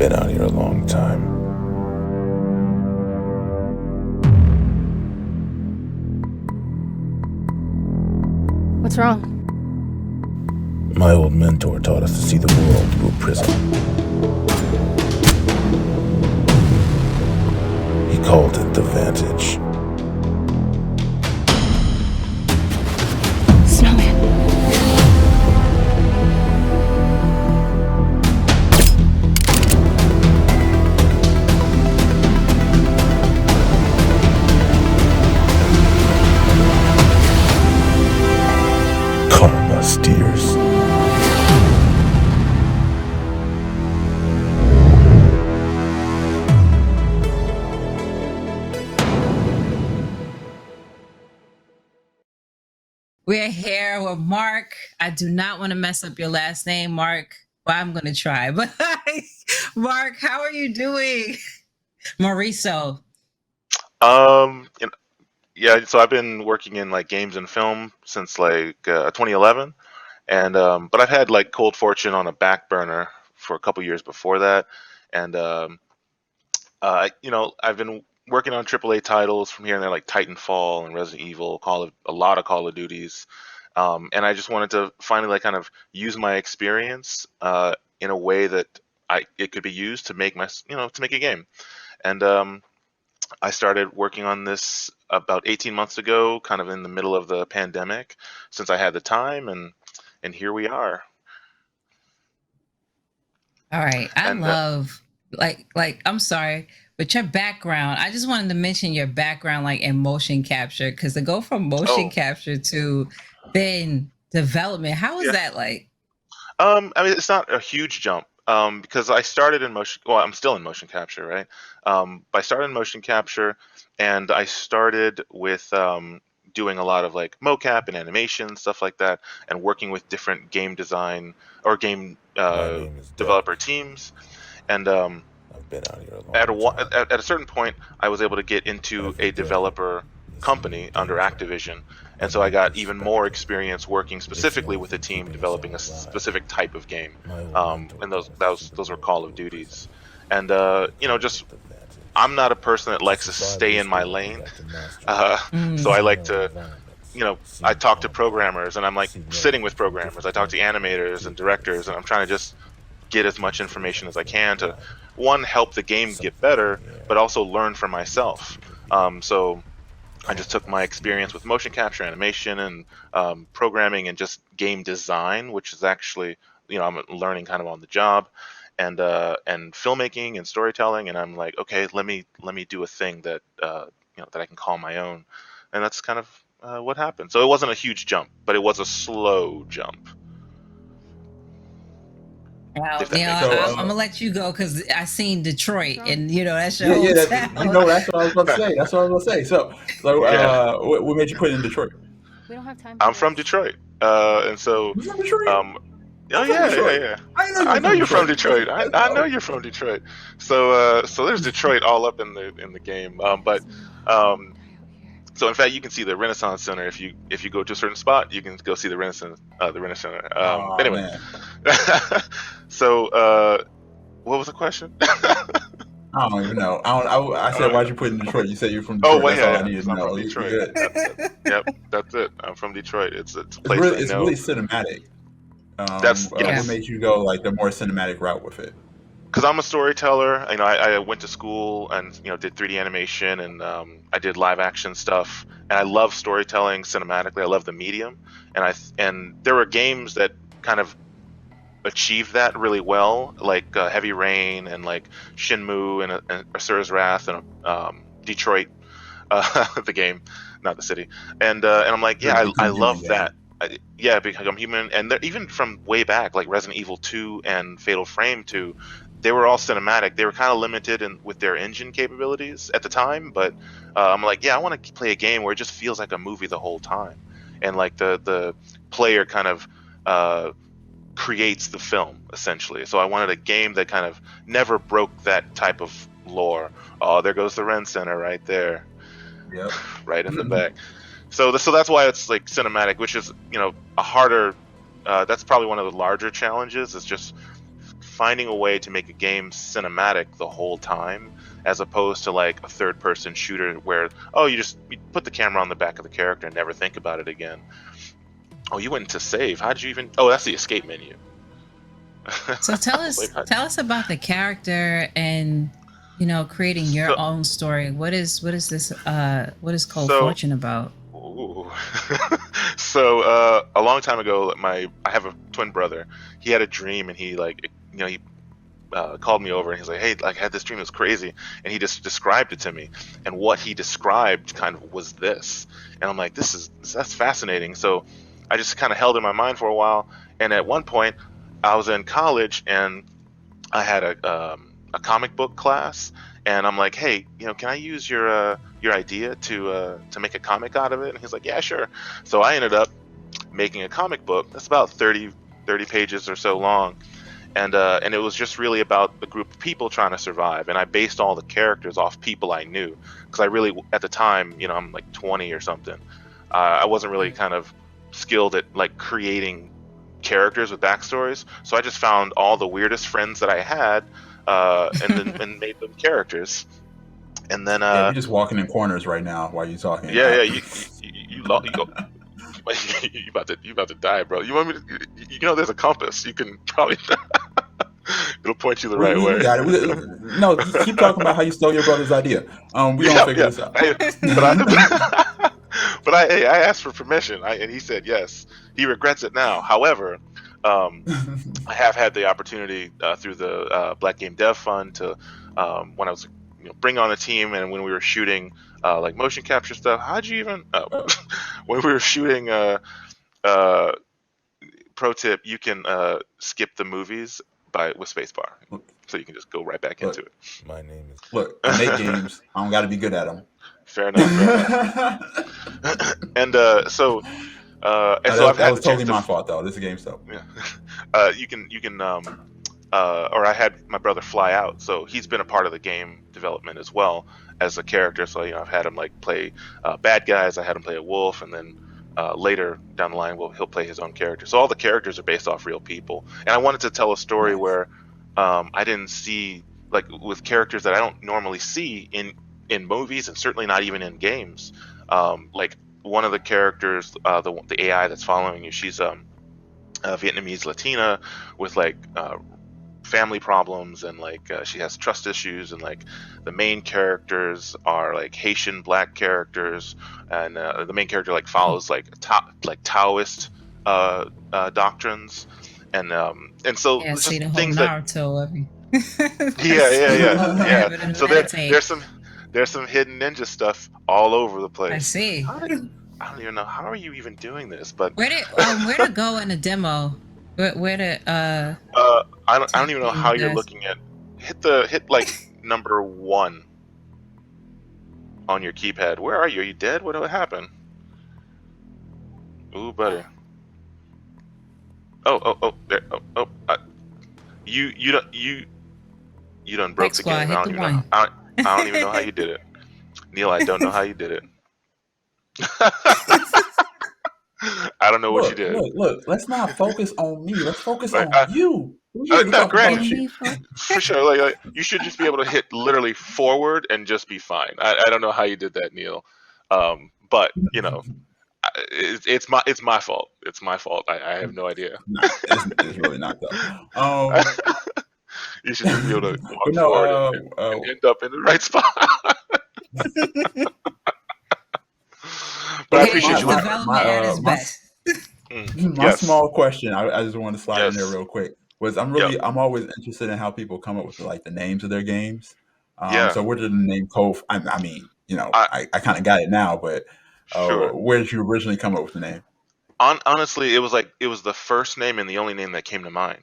been out here a long time. What's wrong? My old mentor taught us to see the world through a prism. He called it the Vantage. Snowman. Karma steers. We're here with Marc. I do not want to mess up your last name, Marc, but I'm going to try. But Marc, how are you doing? Morisseau. You know, yeah. So I've been working in like games and film since like 2011, and but I've had like Cold Fortune on a back burner for a couple years before that, and I've been working on AAA titles from here and there, like Titanfall and Resident Evil, a lot of Call of Duties, and I just wanted to finally like kind of use my experience in a way that it could be used to make to make a game, and I started working on this about 18 months ago, kind of in the middle of the pandemic, since I had the time, and here we are. All right. I And love I'm sorry, but your background, I just wanted to mention your background like in motion capture because to go from motion oh capture to then development, how is yeah, that like? I mean it's not a huge jump because I started in motion. Well, I'm still in motion capture, right? But I started in motion capture, and I started with doing a lot of like mocap and animation stuff like that, and working with different game design or game My name is Death. developer teams, and I've been out here a at long time. at a certain point, I was able to get into Every a day, developer there's some new company under danger, Activision, a and so I new got even more perspective. experience working It's the specifically only with a thing team keeping us all developing a alive. specific type of game, My old mentor and those taught us to those see the those were world Call of through a prism. Duties, and He called just it the Vantage. I'm not a person that To likes to survive stay in this my world, we lane, have to master it. uh, so I Mm, See like known to environments. I See talk to combat. programmers, and I'm like See sitting weapons with from programmers. different I talk to countries. animators and Hear people directors, and say I'm trying to things. just get as much These days information I as I feel can to alive. one help the game get Something's in better, the but air. also learn for Ready to myself. keep revealed. So I just took Karma my experience with steers. motion capture animation and programming and just game design, which is actually, I'm learning kind of on the job, and filmmaking and storytelling. And I'm like, okay, let me do a thing that that I can call my own, and that's kind of what happened. So it wasn't a huge jump, but it was a slow jump, well, if that makes So, I'm sense. gonna let you go because I seen Detroit, wrong? and that's your Yeah, that's hometown. that's what I was about to say. That's what I was about to say. So, Yeah, what made you put it in Detroit? We don't have time for I'm this. from Detroit, and so You from Detroit? um, oh I'm from yeah, yeah, Detroit. yeah. I didn't know you I were know from you're from Detroit. Detroit. I, Let's I know go. you're from Detroit. So there's Detroit all up in the game. But um, so in fact, you can see the Renaissance Center if you go to a certain spot, you can go see the Renaissance Center. Oh Anyway, man, so what was the question? I don't even know. I said, uh, why'd you put in Detroit? You said you're from oh Detroit. well, That's all yeah, I yeah. needed So to I'm from know. You're Detroit. good. Yep, that's it. I'm from Detroit. It's a place I It's know. really cinematic. That's What yes. made you go like the more cinematic route with it? Because I'm a storyteller. I went to school and did 3D animation, and I did live action stuff, and I love storytelling cinematically. I love the medium, and there were games that kind of achieved that really well, like Heavy Rain and like Shinmu and Asura's Wrath and Detroit, the game, not the city, and I'm like, yeah, The I Become Human love that. game. Yeah, because I'm human, and even from way back, like Resident Evil 2 and Fatal Frame 2, they were all cinematic. They were kind of limited with their engine capabilities at the time, but I'm like, yeah, I want to play a game where it just feels like a movie the whole time, and like the player kind of uh, creates the film essentially. So I wanted a game that kind of never broke that type of lore. Oh, there goes the Ren Center right there, Yep. right in the back. So that's why it's like cinematic, which is a harder. That's probably one of the larger challenges. Is just finding a way to make a game cinematic the whole time, as opposed to like a third-person shooter where you put the camera on the back of the character and never think about it again. Oh, you went into save. How did you even? Oh, that's the escape menu. So tell us about the character and creating your So, own story. What is this what is Cold so Fortune about? Ooh. So a long time ago, I have a twin brother. He had a dream, and he called me over, and he's like, "Hey, like, I had this dream. It was crazy," and he just described it to me. And what he described kind of was this, and I'm like, that's fascinating. So I just kind of held it in my mind for a while, and at one point, I was in college, and I had a comic book class, and I'm like, hey, can I use your idea to make a comic out of it? And he's like, yeah, sure. So I ended up making a comic book that's about 30 pages or so long, and it was just really about a group of people trying to survive, and I based all the characters off people I knew, because I really, at the time, I'm like 20 or something. I wasn't really kind of skilled at like creating characters with backstories, so I just found all the weirdest friends that I had, and made them characters. And then Yeah, we're just walking in corners right now while you're talking. yeah, you about to die, bro. You want me to? There's a compass. You can probably it'll point you the right way. We got it. No, keep talking about how you stole your brother's idea. We gonna figure this out. But I asked for permission, and he said yes. He regrets it now. However, I have had the opportunity through the Black Game Dev Fund to, when I was bring on a team, and when we were shooting like motion capture stuff. How'd you even? When we were shooting, pro tip: you can skip the movies with spacebar, so you can just go right back into it. My name is. Look, I make games. I don't got to be good at them. Fair enough. And so. That was totally my fault, though. This is game stuff. Yeah. You can, or I had my brother fly out, so he's been a part of the game development as well as a character. So I've had him like play bad guys. I had him play a wolf, and then later down the line, he'll play his own character. So all the characters are based off real people, and I wanted to tell a story where I didn't see, like, with characters that I don't normally see in movies, and certainly not even in games. Like, one of the characters, the AI that's following you, she's a Vietnamese Latina with like family problems, and like she has trust issues, and like the main characters are like Haitian black characters, and the main character like follows like Taoist doctrines, and so Yeah, just see the whole things Naruto of you. yeah. So there's some hidden ninja stuff all over the place. I see. I don't even know, how are you even doing this? But where to go in the demo? Where to I don't even know how you're looking at. Hit like number 1 on your keypad. Where are you? Are you dead? What happened? Ooh, buddy. There. You done broke the game. I don't even know how you did it. Neil, I don't know how you did it. I don't know what you did. Look, let's not focus on me. Let's focus on you. No, granted, for sure. Like, you should just be able to hit literally forward and just be fine. I don't know how you did that, Neil. But it's my fault. It's my fault. I have no idea. It's really not though. You should just be able to walk forward and end up in the right spot. But I appreciate you. My small question, I just want to slide in there real quick, was I'm always interested in how people come up with like the names of their games. So where did the name Cove? I mean, I kind of got it now, but where did you originally come up with the name? Honestly, it was the first name and the only name that came to mind.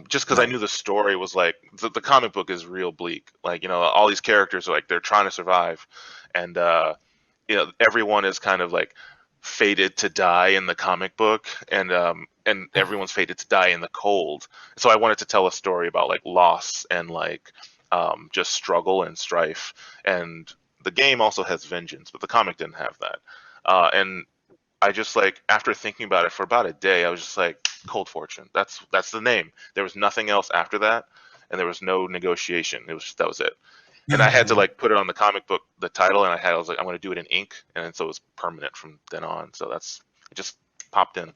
Just because I knew the story was like the comic book is real bleak. Like, all these characters are like they're trying to survive, and everyone is kind of like fated to die in the comic book, and everyone's fated to die in the cold. So I wanted to tell a story about like loss and like just struggle and strife. And the game also has vengeance, but the comic didn't have that. And I just, like, after thinking about it for about a day, I was just like, Cold Fortune. That's the name. There was nothing else after that, and there was no negotiation. That was it. And I had to like put it on the comic book, the title, and I was like, I'm going to do it in ink, and so it was permanent from then on. So it just popped in.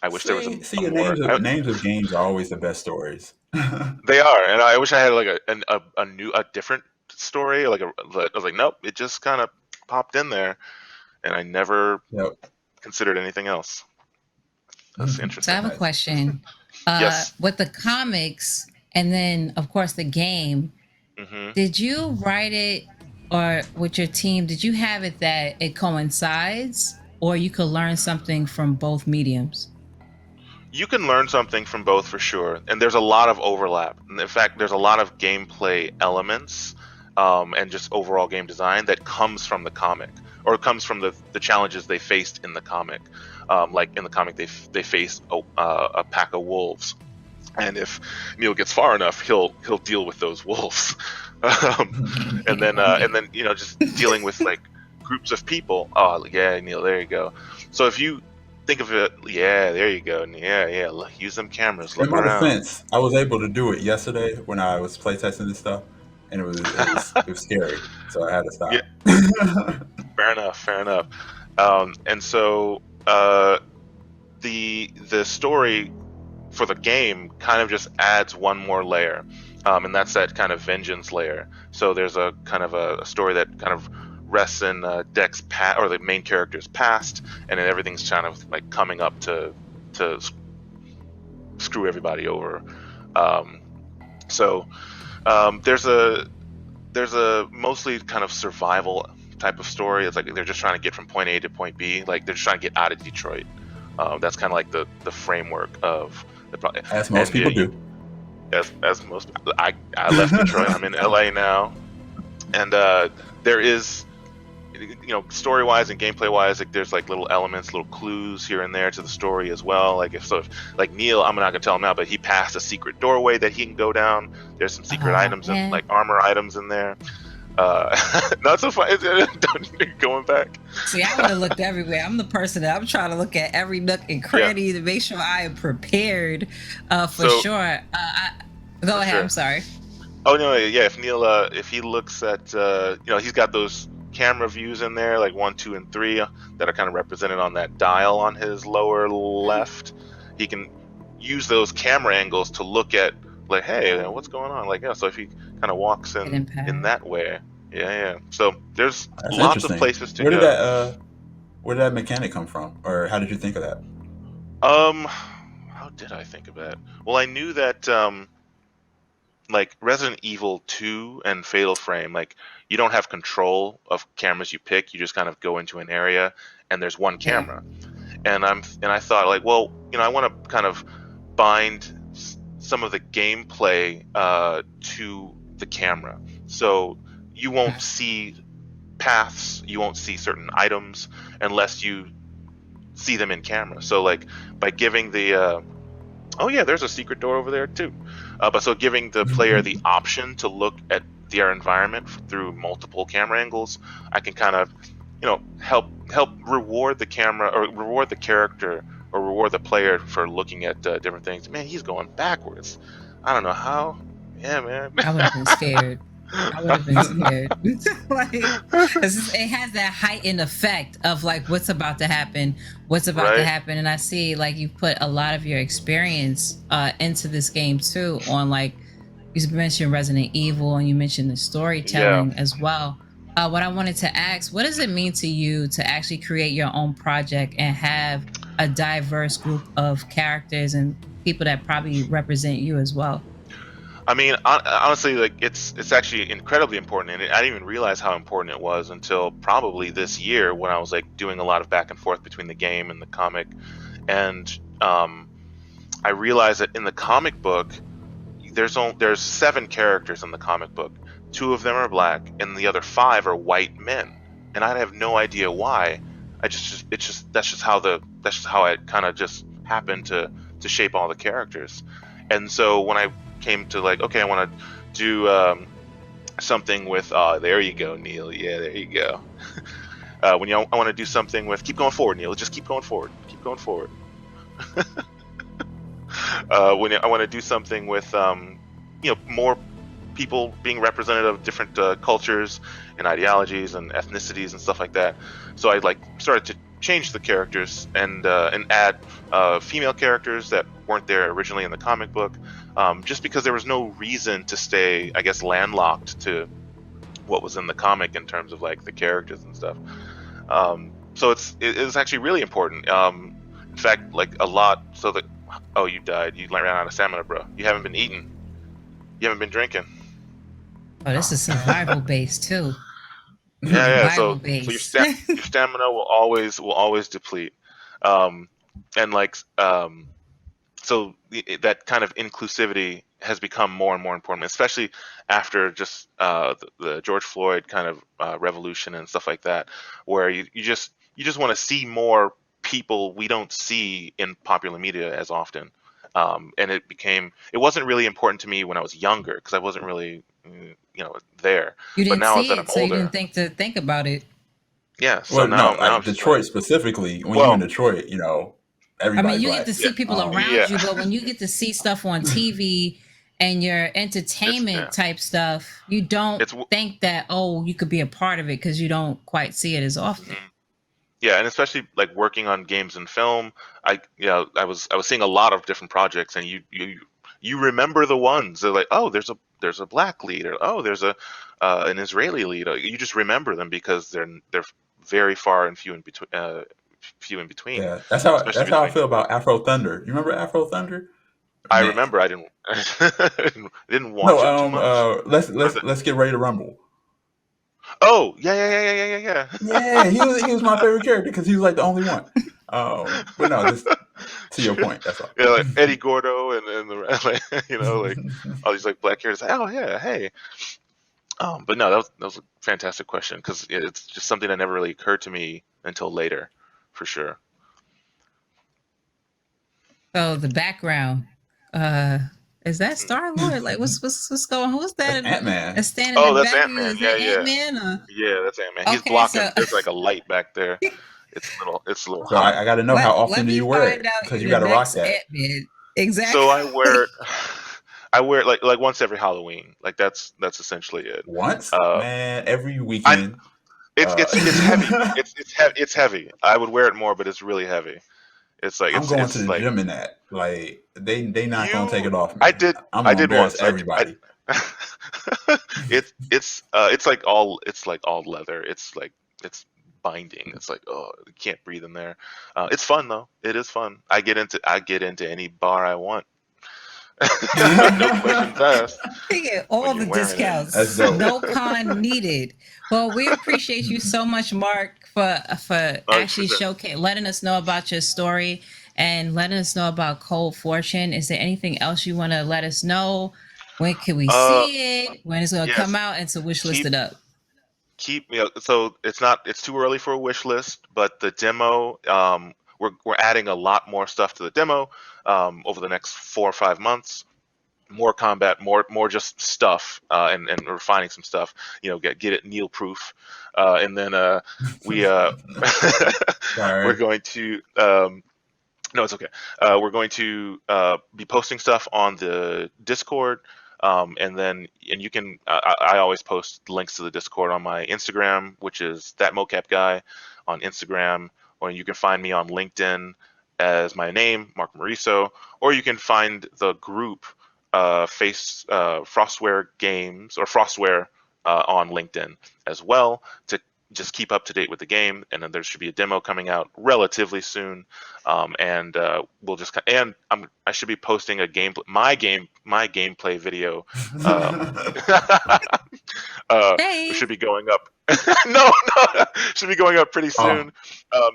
I wish there was a more. Names of games are always the best stories. They are, and I wish I had like a different story. I was like, nope, it just kind of popped in there, and I never considered anything else. That's interesting. So I have a question. Yes. With the comics, and then of course the game. Mm-hmm. Did you write it, or with your team? Did you have it that it coincides, or you could learn something from both mediums? You can learn something from both for sure, and there's a lot of overlap. In fact, there's a lot of gameplay elements and just overall game design that comes from the comic, or comes from the challenges they faced in the comic. Like in the comic, they faced a pack of wolves, and if Neil gets far enough, he'll deal with those wolves, and then just dealing with like groups of people. Oh yeah, Neil, there you go. So if you think of it, yeah, there you go. Yeah. Use them cameras. Look in my around. defense, I was able to do it yesterday when I was playtesting this stuff, and it was scary, so I had to stop. Yeah. Fair enough. And so the story for the game kind of just adds one more layer, and that's that kind of vengeance layer. So there's a kind of a story that kind of rests in Deck's past, or the main character's past, and then everything's kind of like coming up to screw everybody over. There's a mostly kind of survival type of story. It's like they're just trying to get from point A to point B. Like they're just trying to get out of Detroit. That's kind of like the framework of the. As most people do. As most, I left Detroit. I'm in LA now, and there is, story wise and gameplay wise, like there's like little elements, little clues here and there to the story as well. Like if like Neil, I'm not gonna tell him now, but he passed a secret doorway that he can go down. There's some secret items and like armor items in there. Not so fun. Going back. See, I would have looked everywhere. I'm the person that I'm trying to look at every nook and cranny to make sure I am prepared for sure. Go ahead. Sure. I'm sorry. Oh no, yeah. If Neil, if he looks at, he's got those camera views in there, like 1, 2, and 3, that are kind of represented on that dial on his lower left. He can use those camera angles to look at, like, hey, what's going on? Like, so if he kind of walks in that way, yeah. So there's lots of places to go. Where did that mechanic come from, or how did you think of that? How did I think of that? Well, I knew that like Resident Evil 2 and Fatal Frame, like you don't have control of cameras you pick. You just kind of go into an area and there's one camera. And I thought, like, well, I want to kind of bind some of the gameplay to the camera. So you won't see paths, you won't see certain items unless you see them in camera. So like by giving the there's a secret door over there too. But so giving the player the option to look at their environment through multiple camera angles, I can kind of, help reward the camera, or reward the character, or reward the player for looking at different things. Man, he's going backwards. I don't know how. Yeah, man. I would have been scared. Like, it has that heightened effect of like what's about to happen, and I see like you put a lot of your experience into this game too, on like you mentioned Resident Evil and you mentioned the storytelling as well. What I wanted to ask, what does it mean to you to actually create your own project and have a diverse group of characters and people that probably represent you as well? I mean, honestly, like it's actually incredibly important, and I didn't even realize how important it was until probably this year when I was like doing a lot of back and forth between the game and the comic, and I realized that in the comic book, there's 7 characters in the comic book. 2 of them are black, and the other 5 are white men, and I have no idea why. That's just how it kind of just happened to shape all the characters, and so when I came to like, okay, I want to do something with there you go, Neil. Yeah, there you go. I want to do something with, keep going forward, Neil. Just keep going forward. when I want to do something with more people being representative of different cultures and ideologies and ethnicities and stuff like that. So I started to change the characters and add female characters that weren't there originally in the comic book, just because there was no reason to stay, I guess, landlocked to what was in the comic in terms of the characters and stuff. So it's actually really important. In fact, a lot. So oh, you died. You ran out of stamina, bro. You haven't been eating. You haven't been drinking. Oh, this is survival based too. Yeah. So your stamina will always deplete, and so that kind of inclusivity has become more and more important, especially after just the George Floyd kind of revolution and stuff like that, where you just want to see more people we don't see in popular media as often. And it wasn't really important to me when I was younger because I wasn't really there. You didn't but now see that it, I'm so older, you didn't think about it. Yeah. So now I'm Detroit specifically. When you're in Detroit, everybody's you black. get to see people around you, but when you get to see stuff on TV and your entertainment type stuff, you don't think that you could be a part of it because you don't quite see it as often. Yeah, and especially working on games and film, I was seeing a lot of different projects, and you remember the ones. They're like, oh, there's a black lead, or oh, there's an Israeli lead. You just remember them because they're very far and few in between. Yeah, that's how I feel about Afro Thunder. You remember Afro Thunder? I remember. I didn't didn't watch it too much. Let's get ready to rumble. Oh yeah. Yeah, he was my favorite character because he was the only one. But no, just to your point, that's all. Yeah, Eddie Gordo and the all these black characters. Oh yeah, hey. But no, that was a fantastic question because it's just something that never really occurred to me until later, for sure. So the background, is that Star-Lord? What's going on? Who's that? That's Ant-Man. That's standing in the that's back. Ant-Man. Yeah. Ant-Man? Yeah, that's Ant-Man. He's blocking. So, there's a light back there. It's a little. So I got to know how often do you wear it because you got to rock that. Ant-Man. Exactly. So I wear it once every Halloween. That's essentially it. Once, man, every weekend. It's heavy. It's heavy. I would wear it more, but it's really heavy. It's I'm going to the gym in that. They not gonna take it off me. I did once. Everybody. It's all leather. It's binding. It's you can't breathe in there. It's fun though. It is fun. I get into any bar I want. No questions asked. You get all the discounts. No con needed. Well, we appreciate you so much, Marc, for actually letting us know about your story and letting us know about Cold Fortune. Is there anything else you want to let us know? When can we see it? When it's going to come out and to wish list it up? So it's too early for a wish list, but the demo, we're adding a lot more stuff to the demo over the next 4 or 5 months. More combat, more just stuff, and refining some stuff. Get it Neil proof, and then we're going to. No, it's okay. We're going to be posting stuff on the Discord, and you can. I always post links to the Discord on my Instagram, which is that mocap guy on Instagram, or you can find me on LinkedIn as my name, Marc Morisseau, or you can find the group Frostware Games or Frostware on LinkedIn as well to just keep up to date with the game. And then there should be a demo coming out relatively soon, and we'll just I should be posting a my gameplay video. Hey. Should be going up. no, should be going up pretty soon,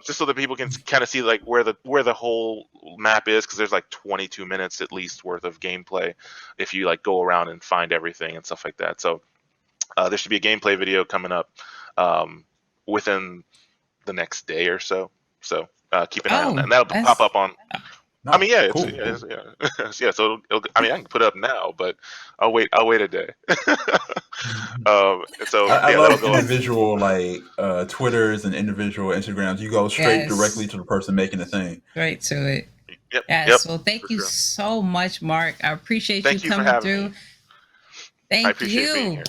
just so that people can kind of see where the whole map is, because there's 22 minutes at least worth of gameplay if you go around and find everything and stuff like that. So there should be a gameplay video coming up within the next day or so. So keep an eye on that, and that'll pop up on. No, cool. Yeah. So I can put it up now, but I'll wait a day. I love individual Twitters and individual Instagrams. You go straight directly to the person making the thing. Straight to it. Yep. Yes. Well, thank you so much, Mark. I appreciate you coming through. Me. Thank I appreciate you. being here.